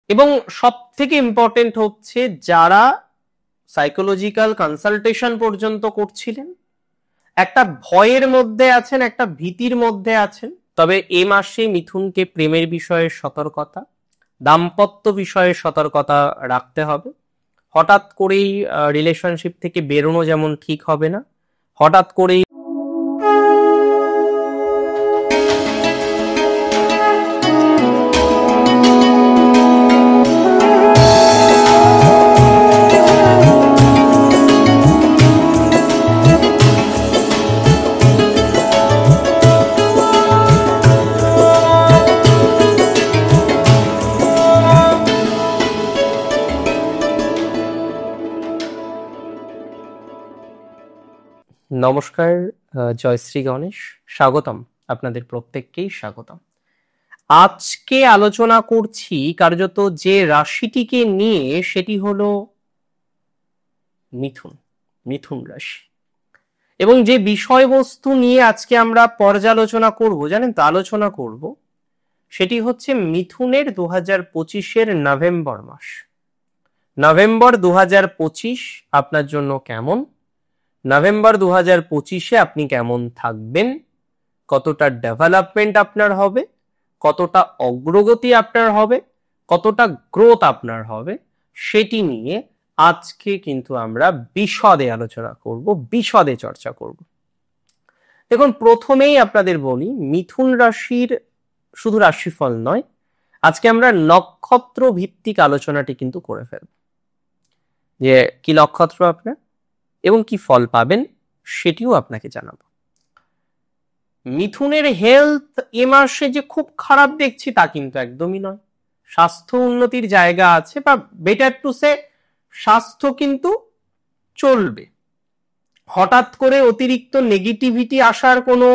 এবং সব থেকে ইম্পর্টেন্ট হচ্ছে যারা সাইকোলজিক্যাল কনসালটেশন পর্যন্ত করছিলেন, একটা ভয়ের মধ্যে আছেন, একটা ভীতির মধ্যে আছেন, তবে এ মাসে মিথুনকে প্রেমের বিষয়ে সতর্কতা, দাম্পত্য বিষয়ে সতর্কতা রাখতে হবে। হঠাৎ করেই রিলেশনশিপ থেকে বেরোনো যেমন ঠিক হবে না, হঠাৎ করেই নমস্কার, জয়শ্রী গণেশ, স্বাগতম, আপনাদের প্রত্যেককেই স্বাগতম। আজকে আলোচনা করছি কার্যত যে রাশিটিকে নিয়ে, সেটি হলো মিথুন রাশি। এবং যে বিষয়বস্তু নিয়ে আজকে আমরা পর্যালোচনা করব, জানেন তো, আলোচনা করব, সেটি হচ্ছে মিথুনের 2025-এর নভেম্বর মাস। নভেম্বর 2025 আপনার জন্য কেমন? নভেম্বর 2025-এ আপনি কেমন থাকবেন? কতটা ডেভেলপমেন্ট আপনার হবে, কতটা অগ্রগতি আপনার হবে, কতটা গ্রোথ আপনার হবে, সেটি নিয়ে আজকে কিন্তু আমরা বিশদে আলোচনা করব, বিশদে চর্চা করব। দেখুন, প্রথমেই আপনাদের বলি, মিথুন রাশির শুধু রাশিফল নয়, আজকে আমরা নক্ষত্র ভিত্তিক আলোচনাটি কিন্তু করে ফেলব, যে কি নক্ষত্র আপনার এবং কি ফল পাবেন সেটিও আপনাকে জানাবো। মিথুনের হেলথ এ মাসে যে খুব খারাপ দেখছি তা কিন্তু একদমই নয়। স্বাস্থ্য উন্নতির জায়গা আছে, বা বেটার টু সে স্বাস্থ্য কিন্তু চলবে। হঠাৎ করে অতিরিক্ত নেগেটিভিটি আসার কোনো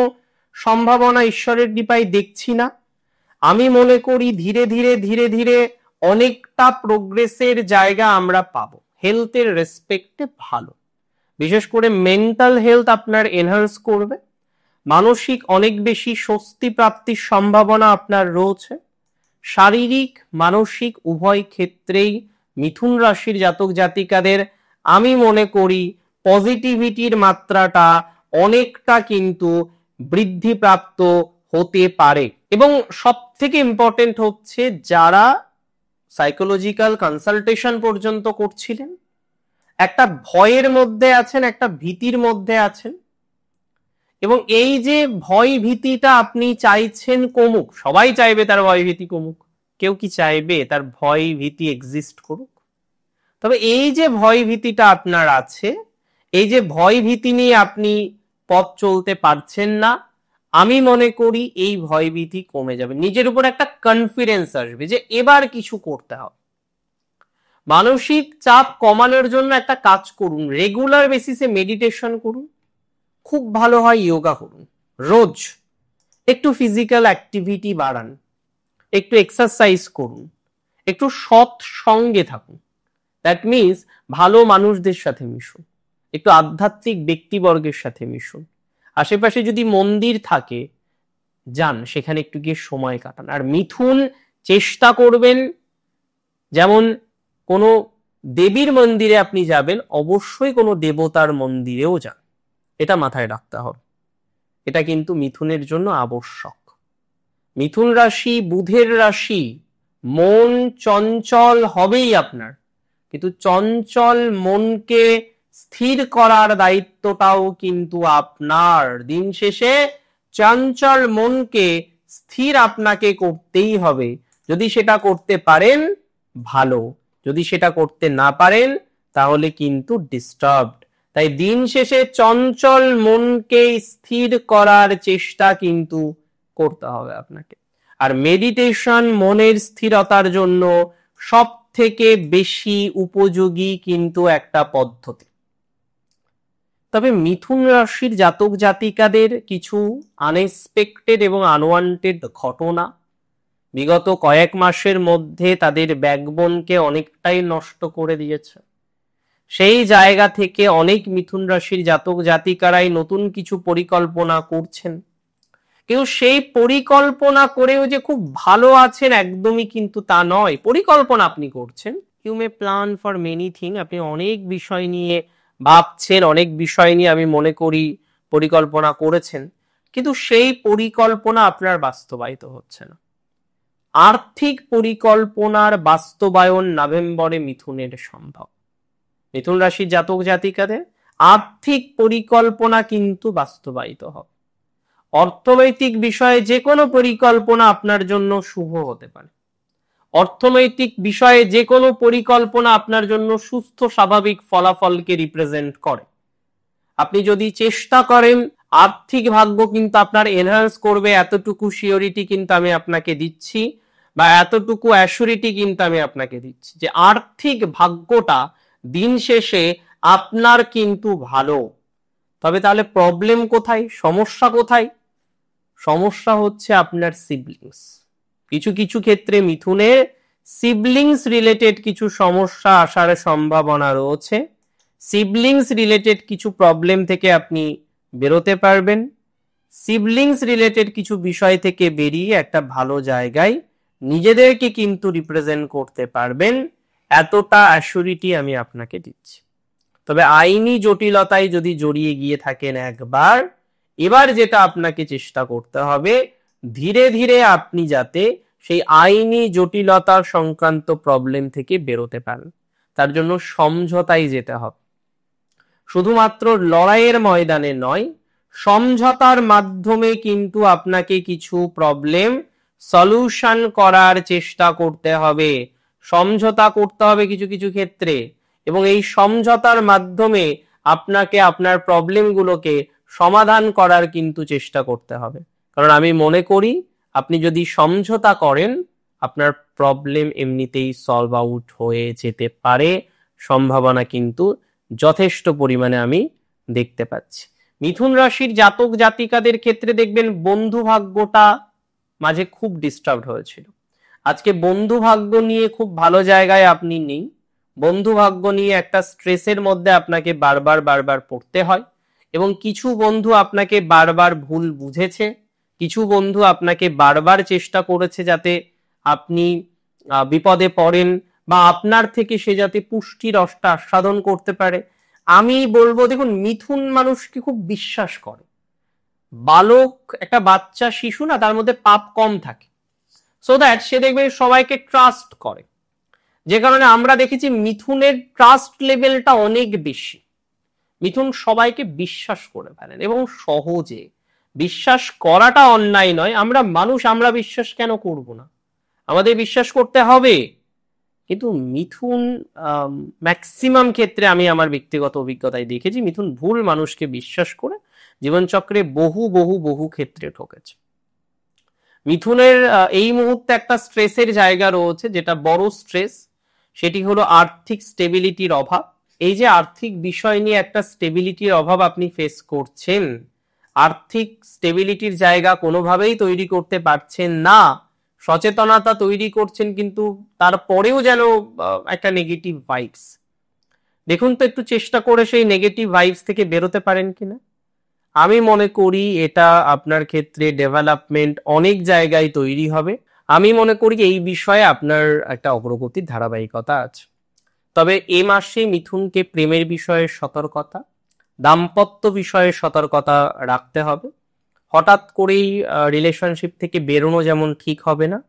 সম্ভাবনা ঈশ্বরের কৃপায় দেখছি না। আমি মনে করি ধীরে ধীরে অনেকটা প্রোগ্রেসের জায়গা আমরা পাবো। হেলথের রেসপেক্টে ভালো, বিশেষ করে মেন্টাল হেলথ আপনার এনহান্স করবে, মানসিক অনেক বেশি স্বস্তি প্রাপ্তির সম্ভাবনা আপনার রয়েছে। শারীরিক মানসিক উভয় ক্ষেত্রেই মিথুন রাশির জাতক জাতিকাদের আমি মনে করি পজিটিভিটির মাত্রাটা অনেকটা কিন্তু বৃদ্ধিপ্রাপ্ত হতে পারে। এবং সব থেকে ইম্পর্টেন্ট হচ্ছে যারা সাইকোলজিক্যাল কনসালটেশন পর্যন্ত করছিলেন, একটা ভয়ের মধ্যে আছেন, একটা ভীতির মধ্যে আছেন, এবং এই যে ভয় ভীতিটা আপনি চাইছেন কমুক, সবাই চাইবে তার ভয় ভীতি কমুক, কেউ কি চাইবে তার ভয় ভীতি এক্সিস্ট করুক? তবে এই যে ভয় ভীতিটা আপনার আছে, এই যে ভয় ভীতি নিয়ে আপনি পথ চলতে পারছেন না, আমি মনে করি এই ভয় ভীতি কমে যাবে, নিজের উপর একটা কনফিডেন্স আসবে যে এবার কিছু করতে হবে। মানসিক চাপ কমানোর জন্য একটা কাজ করুন, রেগুলার বেসিসে মেডিটেশন করুন, খুব ভালো হয় যোগা করুন, রোজ একটু ফিজিক্যাল অ্যাক্টিভিটি বাড়ান, একটু এক্সারসাইজ করুন, একটু সৎ সঙ্গে থাকুন, দ্যাট মিনস ভালো মানুষদের সাথে মিশুন, একটু আধ্যাত্মিক ব্যক্তিবর্গের সাথে মিশুন, আশেপাশে যদি মন্দির থাকে যান, সেখানে একটু গিয়ে সময় কাটান। আর মিথুন চেষ্টা করবেন, যেমন কোনো দেবীর মন্দিরে আপনি যাবেন, অবশ্যই কোনো দেবতার মন্দিরেও যান, এটা মাথায় রাখতে হবে, এটা কিন্তু মিথুনের জন্য আবশ্যক। মিথুন রাশি বুধের রাশি, মন চঞ্চল হবেই আপনার, কিন্তু চঞ্চল মনকে স্থির করার দায়িত্বটাও কিন্তু আপনার। দিন শেষে চঞ্চল মনকে স্থির আপনাকে করতেই হবে। যদি সেটা করতে পারেন ভালো, যদি সেটা করতে না পারেন তাহলে কিন্তু ডিস্টার্বড। তাই দিন শেষে চঞ্চল মনকে স্থির করার চেষ্টা কিন্তু করতে হবে আপনাকে। আর মেডিটেশন মনের স্থিরতার জন্য সব থেকে বেশি উপযোগী কিন্তু একটা পদ্ধতি। তবে মিথুন রাশির জাতক জাতিকাদের কিছু আনএক্সপেক্টেড এবং আনওয়ান্টেড ঘটনা বিগত কয়েক মাসের মধ্যে তাদের ব্যাকবোনকে অনেকটাই নষ্ট করে দিয়েছে। সেই জায়গা থেকে অনেক মিথুন রাশির জাতক জাতিকারাই নতুন কিছু পরিকল্পনা করছেন, কিন্তু সেই পরিকল্পনা করেও যে খুব ভালো আছেন একদমই কিন্তু তা নয়। পরিকল্পনা আপনি করছেন, you may plan for many thing, আপনি অনেক বিষয় নিয়ে ভাবছেন, অনেক বিষয় নিয়ে আমি মনে করি পরিকল্পনা করেছেন, কিন্তু সেই পরিকল্পনা আপনার বাস্তবায়িত হচ্ছে না। আর্থিক পরিকল্পনার বাস্তবায়ন নভেম্বরে মিথুনের সম্ভব। মিথুন রাশির জাতক জাতিকাদের আর্থিক পরিকল্পনা কিন্তু বাস্তবায়িত হবে। অর্থনৈতিক বিষয়ে যে কোনো পরিকল্পনা আপনার জন্য শুভ হতে পারে। অর্থনৈতিক বিষয়ে যে কোনো পরিকল্পনা আপনার জন্য সুস্থ স্বাভাবিক ফলাফলকে রিপ্রেজেন্ট করে। আপনি যদি চেষ্টা করেন, আর্থিক ভাগ্য কিন্তু আপনার এনহ্যান্স করবে, এতটুকু সিওরিটি কিন্তু আমি আপনাকে দিচ্ছি, বা এতটুকু অ্যাসিউরিটি কিন্তু আমি আপনাকে দিচ্ছি যে আর্থিক ভাগ্যটা দিন শেষে আপনার কিন্তু ভালো। তবে তাহলে প্রবলেম কোথায়, সমস্যা কোথায়? সমস্যা হচ্ছে আপনার সিবলিংস। কিছু কিছু ক্ষেত্রে মিথুনে সিবলিংস রিলেটেড কিছু সমস্যা আসার সম্ভাবনা রয়েছে। সিবলিংস রিলেটেড কিছু প্রবলেম থেকে আপনি বেরোতে পারবেন। সিবলিংস রিলেটেড কিছু বিষয় থেকে বেরিয়ে একটা ভালো জায়গায় নিজেদেরকে কিন্তু রিপ্রেজেন্ট করতে পারবেন, এতটা অ্যাসিউরিটি আমি আপনাকে দিচ্ছি। তবে আইনি জটিলতায় যদি জড়িয়ে গিয়ে থাকেন একবার, এবার যেটা আপনাকে চেষ্টা করতে হবে, ধীরে ধীরে আপনি যাতে সেই আইনি জটিলতার সংক্রান্ত প্রবলেম থেকে বেরোতে পারেন। তার জন্য সমঝোতায় যেতে হবে। শুধুমাত্র লড়াইয়ের ময়দানে নয়, সমঝোতার মাধ্যমে কিন্তু আপনাকে কিছু প্রবলেম সলিউশন করার চেষ্টা করতে হবে। সমঝোতা করতে হবে কিছু কিছু ক্ষেত্রে, এবং এই সমঝোতার মাধ্যমে আপনাকে আপনার প্রবলেমগুলোকে সমাধান করার কিন্তু চেষ্টা করতে হবে। কারণ আমি মনে করি আপনি যদি সমঝোতা করেন, আপনার প্রবলেম এমনিতেই সলভ আউট হয়ে যেতে পারে, সম্ভাবনা কিন্তু যথেষ্ট পরিমাণে আমি দেখতে পাচ্ছি। মিথুন রাশির জাতক জাতিকাদের ক্ষেত্রে দেখবেন বন্ধু ভাগ্যটা মাঝে খুব ডিস্টার্বড হয়েছিল। আজকে বন্ধু ভাগ্য নিয়ে খুব ভালো জায়গায় আপনি নেই। বন্ধু ভাগ্য নিয়ে একটা স্ট্রেসের মধ্যে আপনাকে বারবার বারবার পড়তে হয়, এবং কিছু বন্ধু আপনাকে বারবার ভুল বুঝেছে, কিছু বন্ধু আপনাকে বারবার চেষ্টা করেছে যাতে আপনি বিপদে পড়েন, বা আপনার থেকে সে যাতে পুষ্টি রসটা আস্বাদন করতে পারে। আমি বলবো, দেখুন, মিথুন মানুষকে খুব বিশ্বাস করে। বালক, একটা বাচ্চা শিশু না, তার মধ্যে পাপ কম থাকে, সো দ্যাট সে দেখবে সবাইকে ট্রাস্ট করে। যে কারণে আমরা দেখেছি মিথুনের ট্রাস্ট লেভেলটা অনেক বেশি। মিথুন সবাইকে বিশ্বাস করে ফেলেন, এবং সহজে। বিশ্বাস করাটা অন্যায় নয়, আমরা মানুষ, আমরা বিশ্বাস কেন করব না? আমাদের বিশ্বাস করতে হবে। কিন্তু মিথুন ম্যাক্সিমাম ক্ষেত্রে, আমি আমার ব্যক্তিগত অভিজ্ঞতায় দেখেছি, মিথুন ভুল মানুষকে বিশ্বাস করে জীবনচক্রে বহু বহু বহু ক্ষেত্রে ঠকেছে। মিথুনের এই মুহূর্তে একটা স্ট্রেসের জায়গা রয়েছে, যেটা বড় স্ট্রেস, সেটি হলো আর্থিক স্টেবিলিটির অভাব। এই যে আর্থিক বিষয় নিয়ে একটা স্টেবিলিটির অভাব আপনি ফেস করছেন, আর্থিক স্টেবিলিটির জায়গা কোনোভাবেই তৈরি করতে পারছেন না, সচেতনতা তৈরি করছেন, কিন্তু তারপরেও যেন একটা নেগেটিভ ভাইবস। দেখুন তো, একটু চেষ্টা করে সেই নেগেটিভ ভাইবস থেকে বেরোতে পারেন কিনা। আমি মনে করি এটা আপনার ক্ষেত্রে ডেভেলপমেন্ট অনেক জায়গায় তৈরি হবে। আমি মনে করি এই বিষয়ে আপনার একটা অগ্রগতির ধারাবাহিকতা আছে। তবে এ মাসে মিথুনকে প্রেমের বিষয়ে সতর্কতা, দাম্পত্য বিষয়ে সতর্কতা রাখতে হবে। হঠাৎ করেই রিলেশনশিপ থেকে বেরোনো যেমন ঠিক হবে না,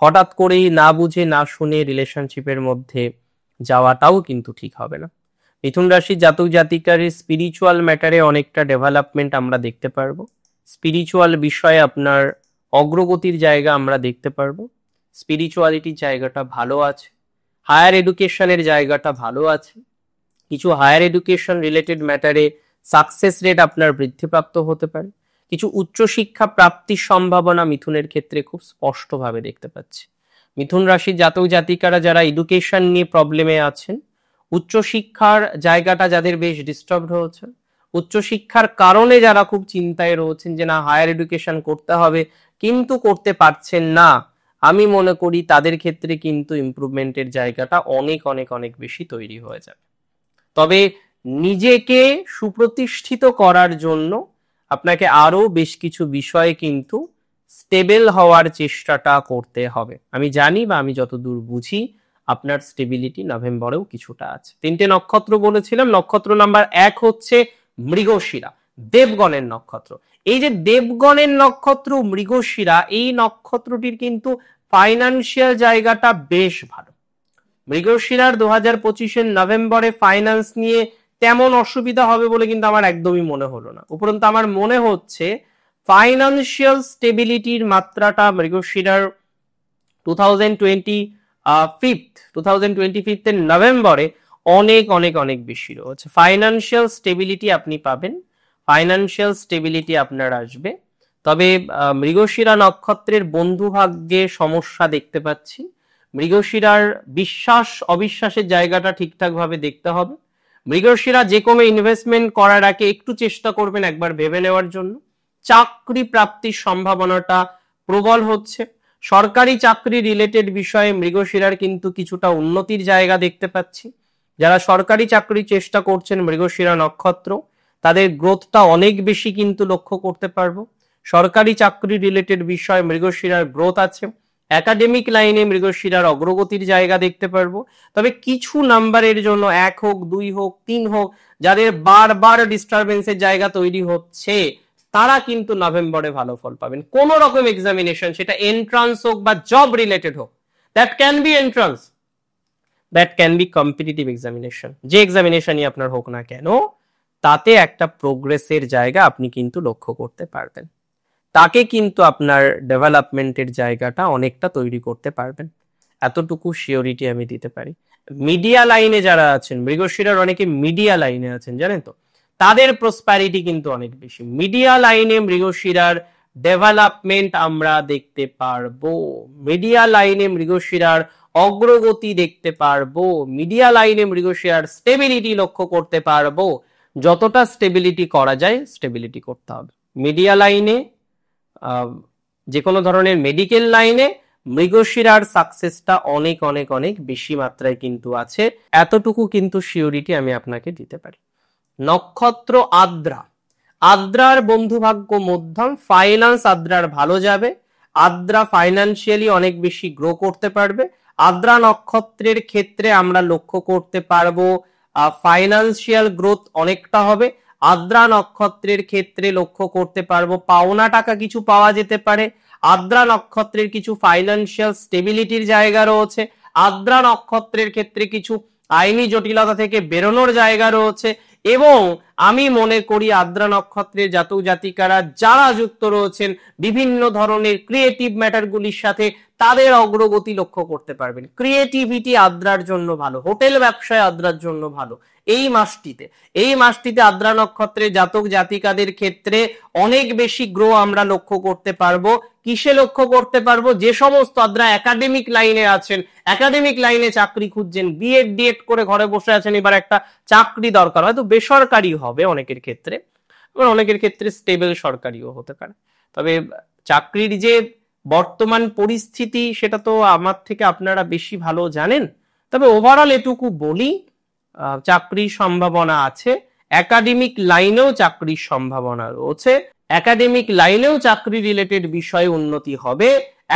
হঠাৎ করেই না বুঝে না শুনে রিলেশনশিপের মধ্যে যাওয়াটাও কিন্তু ঠিক হবে না। মিথুন রাশির জাতক জাতিকার স্পিরিচুয়াল ম্যাটারে অনেকটা ডেভেলপমেন্ট আমরা দেখতে পারবো। স্পিরিচুয়াল বিষয়ে আপনার অগ্রগতির জায়গা আমরা দেখতে পারবো। স্পিরিচুয়ালিটির জায়গাটা ভালো আছে, হায়ার এডুকেশনের জায়গাটা ভালো আছে। কিছু হায়ার এডুকেশন রিলেটেড ম্যাটারে সাকসেস রেট আপনার বৃদ্ধিপ্রাপ্ত হতে পারে। কিছু উচ্চশিক্ষা প্রাপ্তির সম্ভাবনা মিথুনের ক্ষেত্রে খুব স্পষ্টভাবে দেখতে পাচ্ছি। মিথুন রাশির জাতক জাতিকারা যারা এডুকেশন নিয়ে প্রবলেমে আছেন, উচ্চশিক্ষার জায়গাটা যাদের বেশ ডিস্টার্বড হয়েছে, উচ্চশিক্ষার কারণে যারা খুব চিন্তায় রয়েছেন যে না হায়ার এডুকেশন করতে হবে কিন্তু করতে পারছেন না, আমি মনে করি তাদের ক্ষেত্রে কিন্তু ইমপ্রুভমেন্টের জায়গাটা অনেক অনেক অনেক বেশি তৈরি হয়ে যাবে। তবে নিজেকে সুপ্রতিষ্ঠিত করার জন্য আপনাকে আরো বেশ কিছু বিষয়ে কিন্তু স্টেবল হওয়ার চেষ্টাটা করতে হবে। আমি জানি বা আমি যতদূর বুঝি আপনার স্টেবিলিটি নভেম্বরেও কিছুটা আছে। 3টে নক্ষত্র বলেছিলাম, নক্ষত্র নাম্বার 1 হচ্ছে মৃগশিরা, দেবগণের নক্ষত্র। এই যে দেবগণের নক্ষত্র মৃগশিরা, এই নক্ষত্রটির কিন্তু ফাইন্যান্সিয়াল জায়গাটা বেশ ভালো। মৃগশিরার 2025-এর নভেম্বরে ফাইন্যান্স নিয়ে তেমন অসুবিধা হবে বলে কিন্তু আমার একদমই মনে হলো না। উপরন্তু আমার মনে হচ্ছে ফাইন্যান্সিয়াল স্টেবিলিটির মাত্রাটা মৃগশিরার 2025 এর নভেম্বরে অনেক অনেক অনেক বেশি রয়েছে। ফাইন্যান্সিয়াল স্টেবিলিটি আপনি পাবেন, ফাইন্যান্সিয়াল স্টেবিলিটি আপনার আসবে। তবে মৃগশিরা নক্ষত্রের বন্ধু ভাগ্যে সমস্যা দেখতে পাচ্ছি। মৃগশিরার বিশ্বাস অবিশ্বাসের জায়গাটা ঠিকঠাক ভাবে দেখতে হবে। মৃগশিরা যে কোনো ইনভেস্টমেন্ট করার আগে একটু চেষ্টা করবেন একবার ভেবে নেওয়ার জন্য। চাকরি প্রাপ্তির সম্ভাবনাটা প্রবল হচ্ছে। সরকারি চাকরি রিলেটেড বিষয়ে মৃগশিরার কিন্তু কিছুটা উন্নতির জায়গা দেখতে পাচ্ছি। যারা সরকারি চাকরি চেষ্টা করছেন মৃগশিরা নক্ষত্র, তাদের গ্রোথটা অনেক বেশি কিন্তু লক্ষ্য করতে পারবো। সরকারি চাকরি রিলেটেড বিষয়ে মৃগশিরার গ্রোথ আছে। একাডেমিক লাইনে মৃগশিরার অগ্রগতির জায়গা দেখতে পারবো। তবে কিছু নাম্বারের জন্য 1 হোক 2 হোক 3 হোক যাদের বারবার ডিস্টারবেন্সের জায়গা তৈরি হচ্ছে, তারা কিন্তু নভেম্বরে ভালো ফল পাবেন। কোন রকম এক্সামিনেশন, সেটা এন্ট্রান্স হোক বা জব রিলেটেড হোক, that can be entrance, that can be competitive examination, যে এক্সামিনেশনই আপনার হোক না কেন, তাতে একটা প্রোগ্রেসের জায়গা আপনি কিন্তু লক্ষ্য করতে পারবেন। তাকে কিন্তু আপনার ডেভেলপমেন্টের জায়গাটা অনেকটা তৈরি করতে পারবেন, এতটুকু শিওরিটি আমি দিতে পারি। মিডিয়া লাইনে যারা আছেন, মৃগশিরার অনেকে মিডিয়া লাইনে আছেন জানেন তো, তাদের প্রসপ্যারিটি কিন্তু অনেক বেশি। মিডিয়া লাইনে মৃগশিরার ডেভেলপমেন্ট আমরা দেখতে পারবো, মিডিয়া লাইনে মৃগশিরার অগ্রগতি দেখতে পারবো, মিডিয়া লাইনে মৃগশিরার স্টেবিলিটি লক্ষ্য করতে পারবো। যতটা স্টেবিলিটি করা যায় স্টেবিলিটি করতে হবে। মিডিয়া লাইনে, যে কোনো ধরনের মেডিকেল লাইনে মৃগশিরার সাকসেসটা অনেক অনেক অনেক বেশি মাত্রায় কিন্তু আছে, এতটুকু কিন্তু শিওরিটি আমি আপনাকে দিতে পারি। নক্ষত্র আদ্রা, আদ্রার বন্ধুভাগ্য মধ্যম, ফাইন্যান্স আদ্রার ভালো যাবে। আদ্রা ফাইন্যান্সিয়ালি অনেক বেশি গ্রো করতে পারবে। আদ্রা নক্ষত্রের ক্ষেত্রে আমরা লক্ষ্য করতে পারবো ফাইন্যান্সিয়াল গ্রোথ অনেকটা হবে। আদ্রা নক্ষত্রের ক্ষেত্রে লক্ষ্য করতে পারবো পাওনা টাকা কিছু পাওয়া যেতে পারে। আদ্রা নক্ষত্রের কিছু ফাইন্যান্সিয়াল স্টেবিলিটির জায়গা রয়েছে। আদ্রা নক্ষত্রের ক্ষেত্রে কিছু আইনি জটিলতা থেকে বেরোনোর জায়গা রয়েছে। এবং আমি মনে করি আদ্রা নক্ষত্রের জাতক জাতিকারা যারা যুক্ত রয়েছেন বিভিন্ন ধরনের ক্রিয়েটিভ ম্যাটারগুলির সাথে, তাদের অগ্রগতি লক্ষ্য করতে পারবেন। ক্রিয়েটিভিটি আদ্রার জন্য ভালো, হোটেল ব্যবসায় আদ্রার জন্য ভালো। এই মাসটিতে আদ্রা নক্ষত্রের জাতক জাতিকাদের ক্ষেত্রে অনেক বেশি গ্রো আমরা লক্ষ্য করতে পারবো। কিসে লক্ষ্য করতে পারবো? যে সমস্ত আদ্রা একাডেমিক লাইনে আছেন, একাডেমিক লাইনে চাকরি খুঁজছেন, বিএড ডিএড করে ঘরে বসে আছেন, এবার একটা চাকরি দরকার, হয়তো বেসরকারি হবে অনেকের ক্ষেত্রে, অনেকের ক্ষেত্রে স্টেবল সরকারিও হতে পারে। তবে চাকরির যে বর্তমান পরিস্থিতি সেটা তো আমার থেকে আপনারা বেশি ভালো জানেন। তবে ওভারঅল এটুকু বলি, চাকরির সম্ভাবনা আছে। একাডেমিক লাইনেও চাকরির সম্ভাবনা রয়েছে। একাডেমিক লাইনেও চাকরি রিলেটেড বিষয়ে উন্নতি হবে।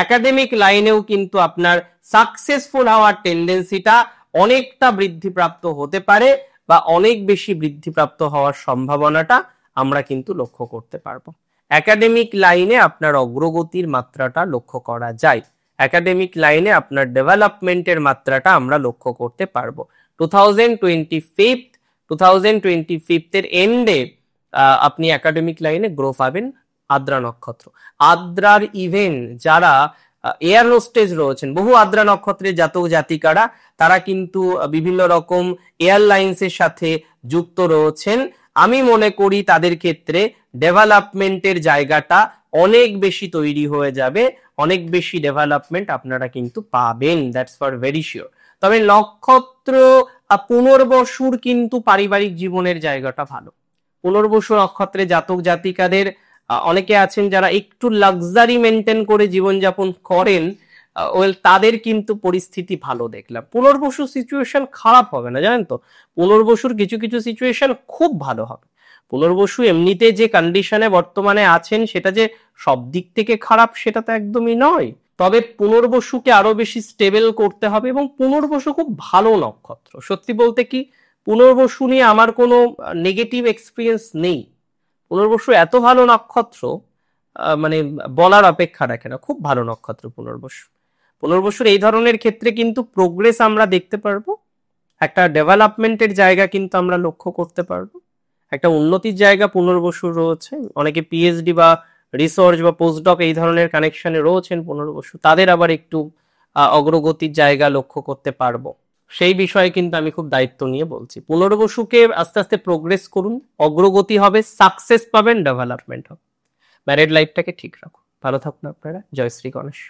একাডেমিক লাইনেও কিন্তু আপনার সাকসেসফুল হওয়ার টেন্ডেন্সিটা অনেকটা বৃদ্ধিপ্রাপ্ত হতে পারে, বা অনেক বেশি বৃদ্ধিপ্রাপ্ত হওয়ার সম্ভাবনাটা আমরা কিন্তু লক্ষ্য করতে পারবো। একাডেমিক লাইনে আপনার অগ্রগতির মাত্রাটা লক্ষ্য করা যায়, একাডেমিক লাইনে আপনার ডেভেলপমেন্টের মাত্রাটা আমরা লক্ষ্য করতে পারবো। 2025 এর এন্ডে আপনি একাডেমিক লাইনে গ্রো পাবেন। আদ্রা নক্ষত্র, আদ্রার ইভেন যারা এয়ার হোস্টেজ রয়েছেন, বহু আদ্রা নক্ষত্রের জাতক জাতিকারা, তারা কিন্তু বিভিন্ন রকম এয়ারলাইন্সের সাথে যুক্ত রয়েছেন। আমি মনে করি তাদের ক্ষেত্রে ডেভেলপমেন্টের জায়গাটা অনেক বেশি তৈরি হয়ে যাবে, অনেক বেশি ডেভেলপমেন্ট আপনারা কিন্তু পাবেন, দ্যাটস ফর ভেরি শিওর। তবে নক্ষত্র পুনর্বসুর কিন্তু পারিবারিক জীবনের জায়গাটা ভালো। পুনর্বসু নক্ষত্রে জাতক জাতিকাদের অনেকে আছেন যারা একটু লাক্সারি মেনটেন করে জীবনযাপন করেন, তাদের কিন্তু পরিস্থিতি ভালো দেখলাম। পুনর্বসু সিচুয়েশন খারাপ হবে না জানেন তো, পুনর্বসুর কিছু কিছু সিচুয়েশন খুব ভালো হবে। পুনর্বসু এমনিতে যে কন্ডিশনে বর্তমানে আছেন সেটা যে সব দিক থেকে খারাপ সেটা তো একদমই নয়। তবে পুনর্বসুকে আরো বেশি স্টেবল করতে হবে, এবং পুনর্বসু খুব ভালো নক্ষত্র। সত্যি বলতে কি, পুনর্বসু নিয়ে আমার কোনো নেগেটিভ এক্সপিরিয়েন্স নেই। পুনর্বসু এত ভালো নক্ষত্র, মানে বলার অপেক্ষা রাখে না। খুব ভালো নক্ষত্র পুনর্বসু। পুনর্বসুর এই ধরনের ক্ষেত্রে কিন্তু প্রোগ্রেস আমরা দেখতে পারবো, একটা ডেভেলপমেন্টের জায়গা কিন্তু আমরা লক্ষ্য করতে পারবো, একটা উন্নতির জায়গা পুনর্বসুর রয়েছে। অনেকে পিএইচডি বা রিসার্চ বা পোস্টডক এই ধরনের কানেকশনে রয়েছেন পুনর্বসু, তাদের আবার একটু অগ্রগতির জায়গা লক্ষ্য করতে পারবো। সেই বিষয়ে কিন্তু আমি খুব দায়িত্ব নিয়ে বলছি, পুনর্বসুকে আস্তে আস্তে প্রোগ্রেস করুন, অগ্রগতি হবে, সাকসেস পাবেন, ডেভেলপমেন্ট হবে। ম্যারিড লাইফটাকে ঠিক রাখুন। ভালো থাকুন আপনারা। জয় শ্রী গণেশ।